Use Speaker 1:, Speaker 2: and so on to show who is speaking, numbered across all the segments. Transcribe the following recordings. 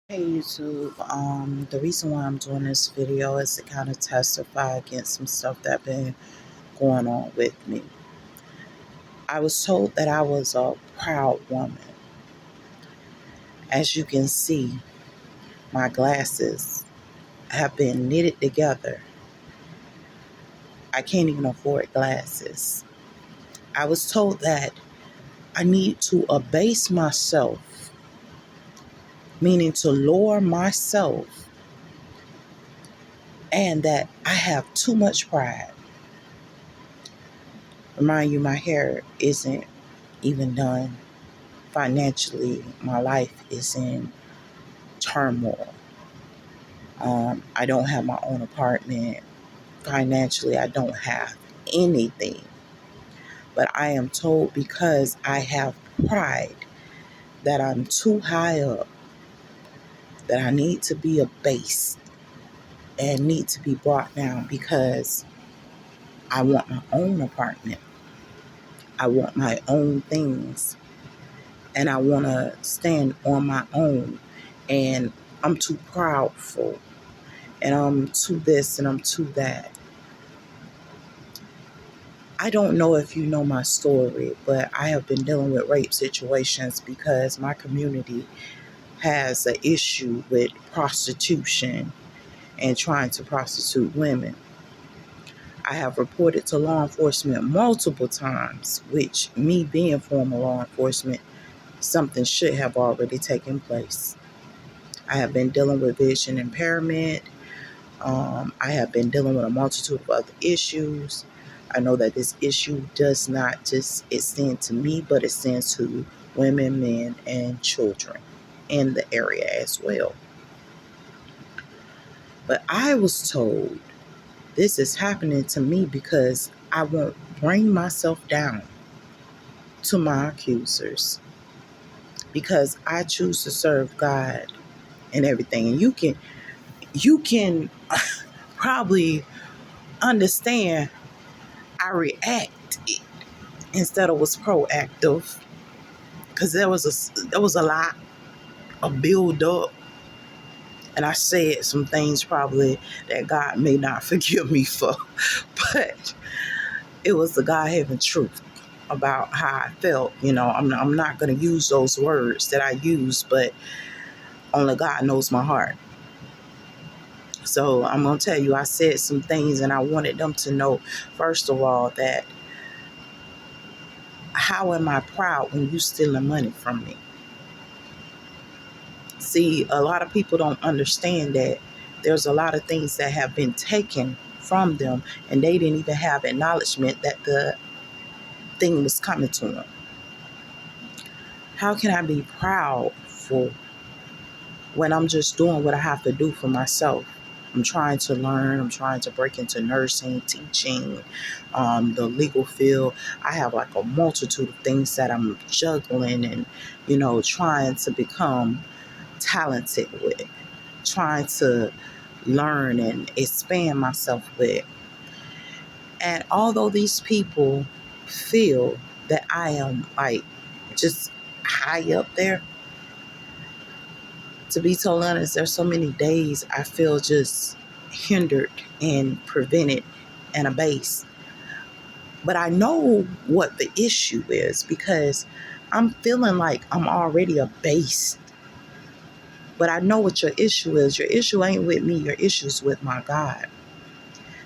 Speaker 1: Hey YouTube, the reason why I'm doing this video is to kind of testify against some stuff that been going on with me. I was told that I was a proud woman. As you can see, my glasses have been knitted together. I can't even afford glasses. I was told that I need to abase myself, meaning to lower myself, and that I have too much pride. Remind you, my hair isn't even done. Financially, my life is in turmoil. I don't have my own apartment. Financially, I don't have anything. But I am told because I have pride that I'm too high up, that I need to be abased and need to be brought down because I want my own apartment. I want my own things. And I want to stand on my own. And I'm too proudful. And I'm too this and I'm too that. I don't know if you know my story, but I have been dealing with rape situations because my community has an issue with prostitution and trying to prostitute women. I have reported to law enforcement multiple times, which me being former law enforcement, something should have already taken place. I have been dealing with vision impairment. I have been dealing with a multitude of other issues. I know that this issue does not just extend to me, but it extends to women, men, and children in the area as well. But I was told this is happening to me because I won't bring myself down to my accusers, because I choose to serve God and everything. And you can probably understand I reacted instead of was proactive, because there was a lot of build up, and I said some things probably that God may not forgive me for, but it was the God-given truth about how I felt. I'm not going to use those words that I use, but only God knows my heart. So I'm going to tell you, I said some things and I wanted them to know, first of all, that how am I proud when you stealing money from me? See, a lot of people don't understand that there's a lot of things that have been taken from them and they didn't even have acknowledgement that the thing was coming to them. How can I be proud for when I'm just doing what I have to do for myself? I'm trying to learn. I'm trying to break into nursing, teaching, the legal field. I have like a multitude of things that I'm juggling and, trying to become talented with, trying to learn and expand myself with. And although these people feel that I am like just high up there, to be totally honest, there's so many days I feel just hindered and prevented and abased. But I know what the issue is, because I'm feeling like I'm already abased. But I know what your issue is. Your issue ain't with me. Your issue is with my God.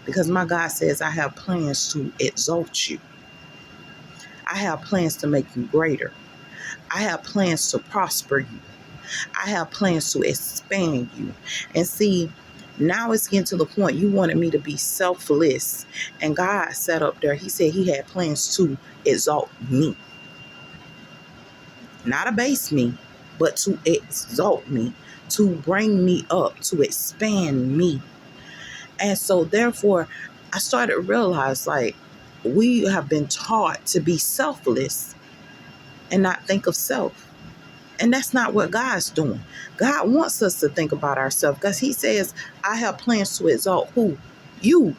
Speaker 1: Because my God says I have plans to exalt you. I have plans to make you greater. I have plans to prosper you. I have plans to expand you. And see, now it's getting to the point you wanted me to be selfless. And God set up there, he said he had plans to exalt me. Not abase me, but to exalt me, to bring me up, to expand me. And so therefore, I started to realize, like, we have been taught to be selfless and not think of self. And that's not what God's doing. God wants us to think about ourselves, because he says, I have plans to exalt who? You.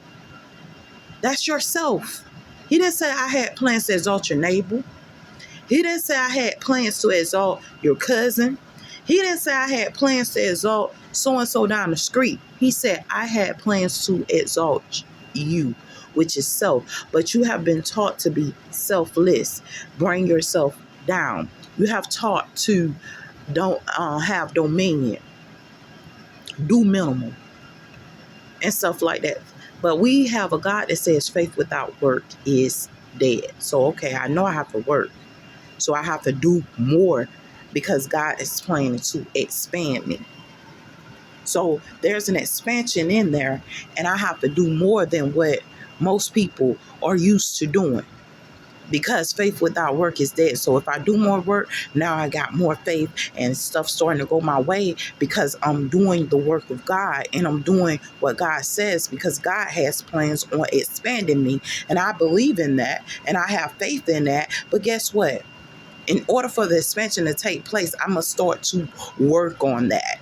Speaker 1: That's yourself. He didn't say I had plans to exalt your neighbor. He didn't say I had plans to exalt your cousin. He didn't say I had plans to exalt so-and-so down the street. He said I had plans to exalt you, which is self. But you have been taught to be selfless. Bring yourself down. You have taught to don't have dominion. Do minimum. And stuff like that. But we have a God that says faith without work is dead. So, okay, I know I have to work. So I have to do more because God is planning to expand me. So there's an expansion in there, and I have to do more than what most people are used to doing. Because faith without work is dead. So if I do more work, now I got more faith and stuff starting to go my way because I'm doing the work of God and I'm doing what God says because God has plans on expanding me. And I believe in that and I have faith in that. But guess what? In order for the expansion to take place, I must start to work on that.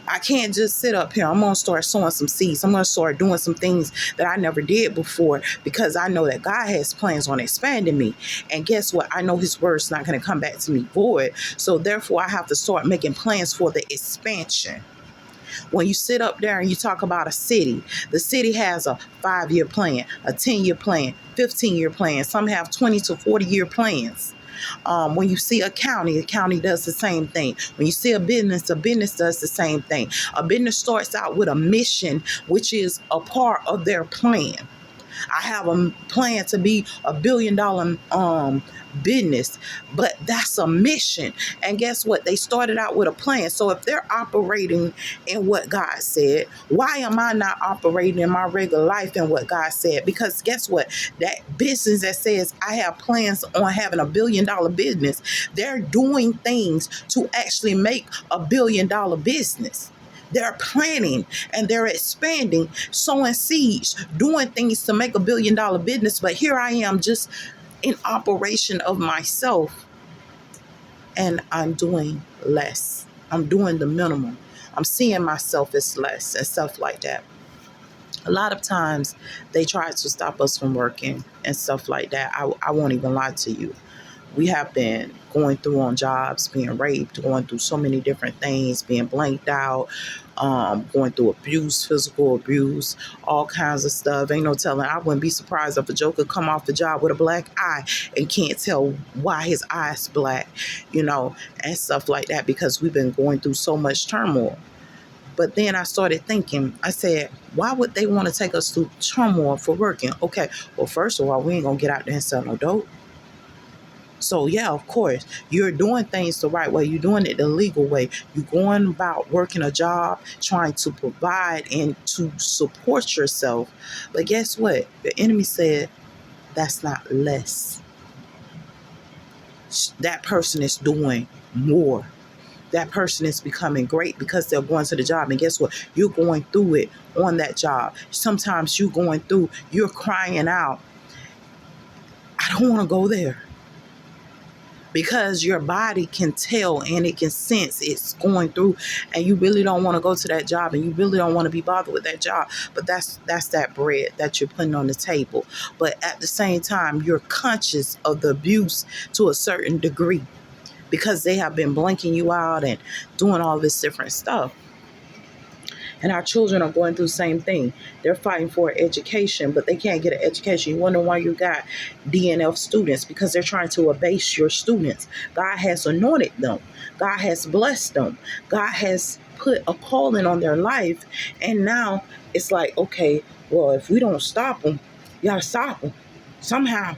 Speaker 1: I can't just sit up here. I'm going to start sowing some seeds. I'm going to start doing some things that I never did before because I know that God has plans on expanding me. And guess what? I know his word's not going to come back to me void. So therefore, I have to start making plans for the expansion. When you sit up there and you talk about a city, the city has a 5-year plan, a 10-year plan, 15-year plan. Some have 20 to 40-year plans. When you see a county does the same thing. When you see a business does the same thing. A business starts out with a mission, which is a part of their plan. I have a plan to be $1 billion business, but that's a mission. And guess what? They started out with a plan. So if they're operating in what God said, why am I not operating in my regular life in what God said? Because guess what? That business that says I have plans on having $1 billion business, they're doing things to actually make $1 billion business. They're planning and they're expanding, sowing seeds, doing things to make $1 billion business. But here I am just in operation of myself and I'm doing less. I'm doing the minimum. I'm seeing myself as less and stuff like that. A lot of times they try to stop us from working and stuff like that. I won't even lie to you. We have been going through on jobs, being raped, going through so many different things, being blanked out, going through abuse, physical abuse, all kinds of stuff. Ain't no telling. I wouldn't be surprised if a joker come off the job with a black eye and can't tell why his eye's black, and stuff like that because we've been going through so much turmoil. But then I started thinking, I said, why would they want to take us through turmoil for working? Okay, well, first of all, we ain't going to get out there and sell no dope. So, yeah, of course, you're doing things the right way. You're doing it the legal way. You're going about working a job, trying to provide and to support yourself. But guess what? The enemy said that's not less. That person is doing more. That person is becoming great because they're going to the job. And guess what? You're going through it on that job. Sometimes you're crying out, I don't want to go there. Because your body can tell and it can sense it's going through and you really don't want to go to that job and you really don't want to be bothered with that job. But that's that bread that you're putting on the table. But at the same time, you're conscious of the abuse to a certain degree because they have been blanking you out and doing all this different stuff. And our children are going through the same thing. They're fighting for education, but they can't get an education. You wonder why you got DNF students, because they're trying to abase your students. God has anointed them. God has blessed them. God has put a calling on their life. And now it's like, okay, well, if we don't stop them, you got to stop them somehow,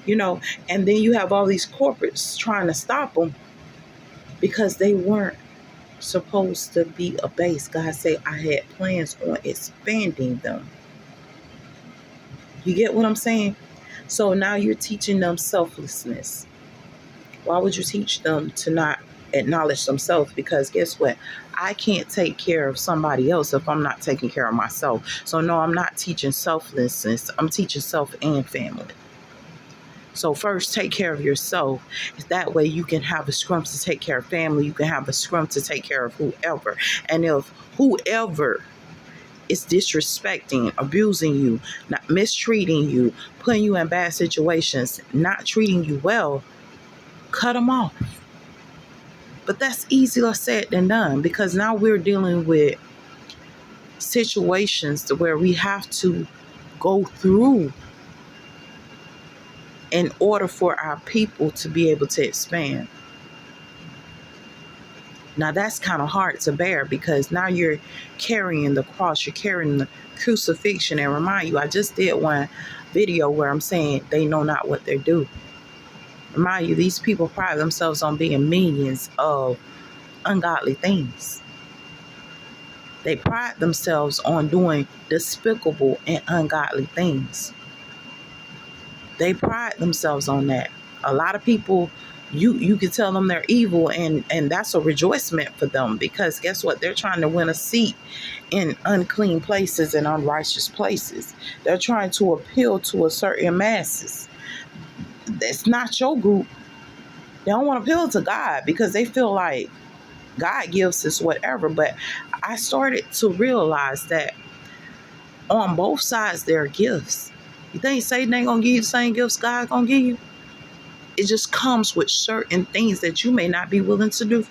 Speaker 1: And then you have all these corporates trying to stop them because they weren't supposed to be a base. God said I had plans on expanding them. You get what I'm saying? So now you're teaching them selflessness. Why would you teach them to not acknowledge themselves? Because guess what? I can't take care of somebody else if I'm not taking care of myself. So no, I'm not teaching selflessness. I'm teaching self and family. So first, take care of yourself. That way you can have a scrum to take care of family. You can have a scrum to take care of whoever. And if whoever is disrespecting, abusing you, not mistreating you, putting you in bad situations, not treating you well, cut them off. But that's easier said than done, because now we're dealing with situations to where we have to go through in order for our people to be able to expand. Now that's kind of hard to bear, because now you're carrying the cross, you're carrying the crucifixion. And remind you, I just did one video where I'm saying they know not what they do. Remind you, these people pride themselves on being minions of ungodly things. They pride themselves on doing despicable and ungodly things. They pride themselves on that. A lot of people, you can tell them they're evil, and that's a rejoicement for them, because guess what? They're trying to win a seat in unclean places and unrighteous places. They're trying to appeal to a certain masses. That's not your group. They don't want to appeal to God because they feel like God gives us whatever. But I started to realize that on both sides there are gifts. You think Satan ain't gonna give you the same gifts God gonna give you? It just comes with certain things that you may not be willing to do.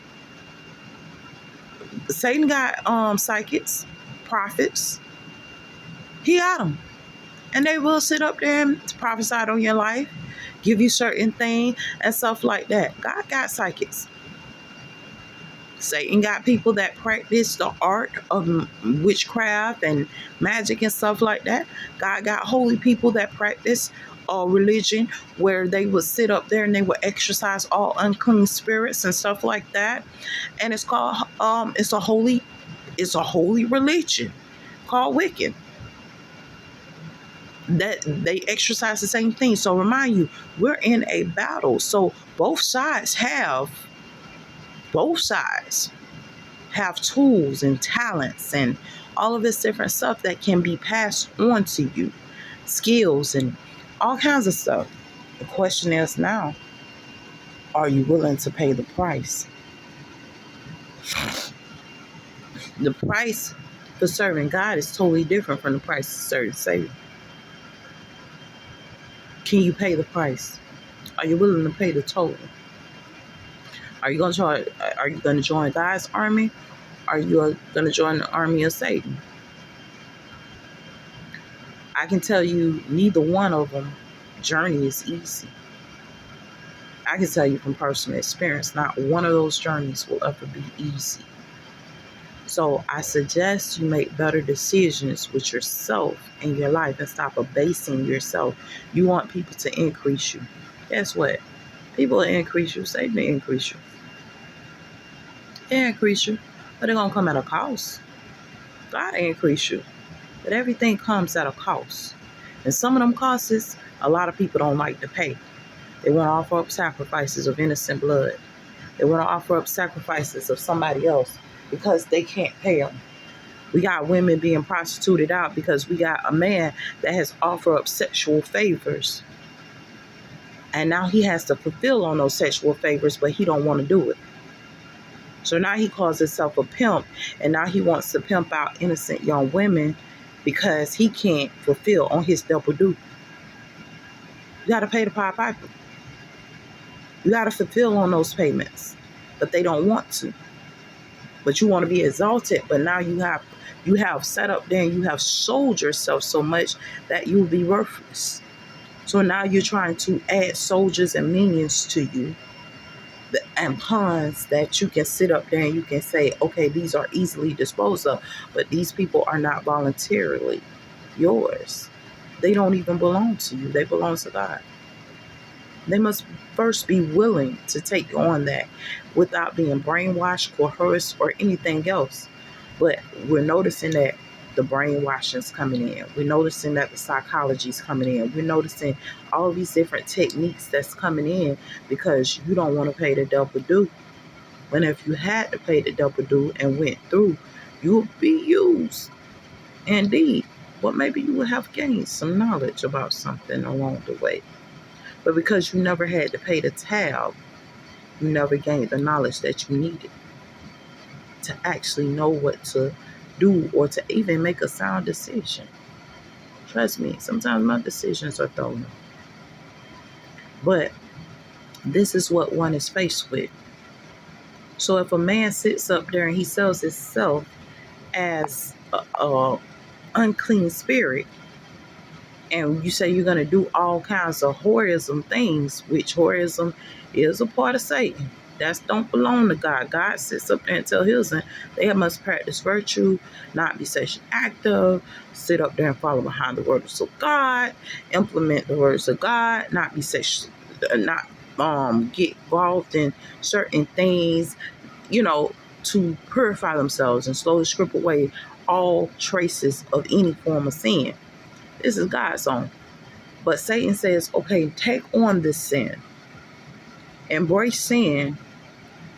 Speaker 1: Satan got psychics, prophets. He got them. And they will sit up there and prophesy on your life, give you certain things and stuff like that. God got psychics. Satan got people that practice the art of witchcraft and magic and stuff like that. God got holy people that practice religion, where they would sit up there and they would exorcise all unclean spirits and stuff like that. And it's called it's a holy religion called Wiccan. That they exercise the same thing. So remind you, we're in a battle. So both sides have tools and talents and all of this different stuff that can be passed on to you, skills and all kinds of stuff. The question is now, are you willing to pay the price? The price for serving God is totally different from the price of serving Satan. Can you pay the price? Are you willing to pay the total? Are you going to join God's army? Are you going to join the army of Satan? I can tell you, neither one of them journey is easy. I can tell you from personal experience, not one of those journeys will ever be easy. So I suggest you make better decisions with yourself in your life and stop abasing yourself. You want people to increase you. Guess what? People will increase you. Satan will increase you. They increase you, but they're going to come at a cost. God increase you, but everything comes at a cost. And some of them costs, a lot of people don't like to pay. They want to offer up sacrifices of innocent blood. They want to offer up sacrifices of somebody else because they can't pay them. We got women being prostituted out because we got a man that has offered up sexual favors. And now he has to fulfill on those sexual favors, but he don't want to do it. So now he calls himself a pimp, and now he wants to pimp out innocent young women because he can't fulfill on his double duty. You got to pay the Pied Piper. You got to fulfill on those payments, but they don't want to. But you want to be exalted, but now you have set up there and you have sold yourself so much that you will be worthless. So now you're trying to add soldiers and minions to you and pawns that you can sit up there and you can say, okay, these are easily disposed of, but these people are not voluntarily yours. They don't even belong to you. They belong to God. They must first be willing to take on that without being brainwashed, coerced, or anything else. But we're noticing that the brainwashing is coming in. We're noticing that the psychology is coming in. We're noticing all these different techniques that's coming in because you don't want to pay the double due. When if you had to pay the double due and went through, you would be used. Indeed. But maybe you would have gained some knowledge about something along the way. But because you never had to pay the tab, you never gained the knowledge that you needed to actually know what to do or to even make a sound decision. Trust me, sometimes my decisions are thrown. But this is what one is faced with. So if a man sits up there and he sells himself as a unclean spirit, and you say you're going to do all kinds of whorism things, which whorism is a part of Satan. That don't belong to God. God sits up there and tell his, and they must practice virtue, not be sexually active, sit up there and follow behind the words of God, implement the words of God, not be sexually, not get involved in certain things, to purify themselves and slowly strip away all traces of any form of sin. This is God's own. But Satan says, okay, take on this sin, embrace sin,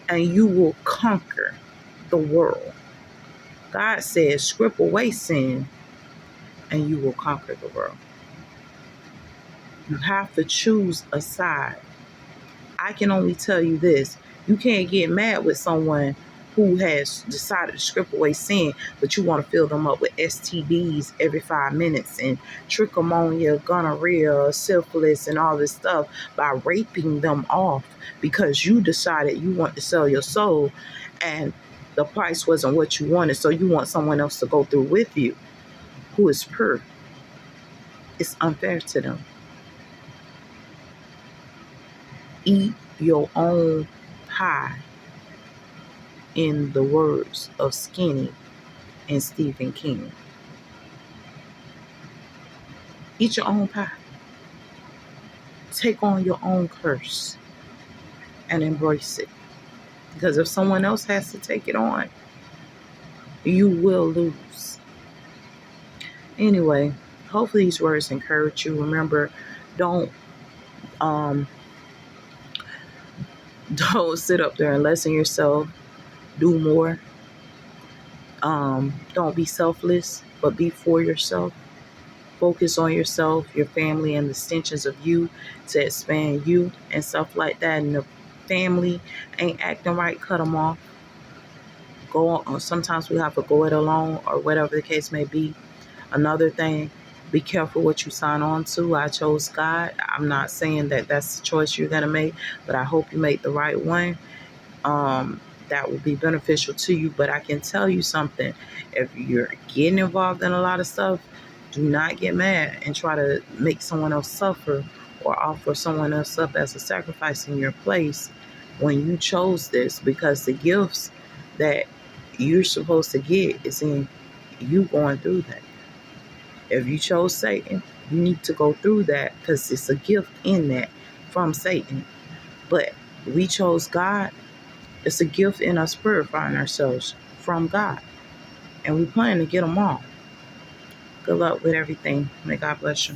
Speaker 1: and you will conquer the world. God says, strip away sin, and you will conquer the world. You have to choose a side. I can only tell you this. You can't get mad with someone who has decided to strip away sin, but you want to fill them up with STDs every 5 minutes and trichomoniasis, gonorrhea, syphilis, and all this stuff by raping them off because you decided you want to sell your soul and the price wasn't what you wanted, so you want someone else to go through with you who is pure. It's unfair to them. Eat your own pie, in the words of Skinny and Stephen King. Eat your own pie. Take on your own curse and embrace it. Because if someone else has to take it on, you will lose. Anyway, hopefully these words encourage you. Remember, don't sit up there and lessen yourself. Do more. Don't be selfless, but be for yourself. Focus on yourself, your family, and the extensions of you to expand you and stuff like that. And the family ain't acting right, cut them off. Go on. Sometimes we have to go it alone or whatever the case may be. Another thing, be careful what you sign on to. I chose God. I'm not saying that that's the choice you're going to make, but I hope you make the right one. That will be beneficial to you. But I can tell you something. If you're getting involved in a lot of stuff, do not get mad and try to make someone else suffer or offer someone else up as a sacrifice in your place when you chose this, because the gifts that you're supposed to get is in you going through that. If you chose Satan, you need to go through that because it's a gift in that from Satan. But we chose God. It's a gift in us purifying ourselves from God. And we plan to get them all. Good luck with everything. May God bless you.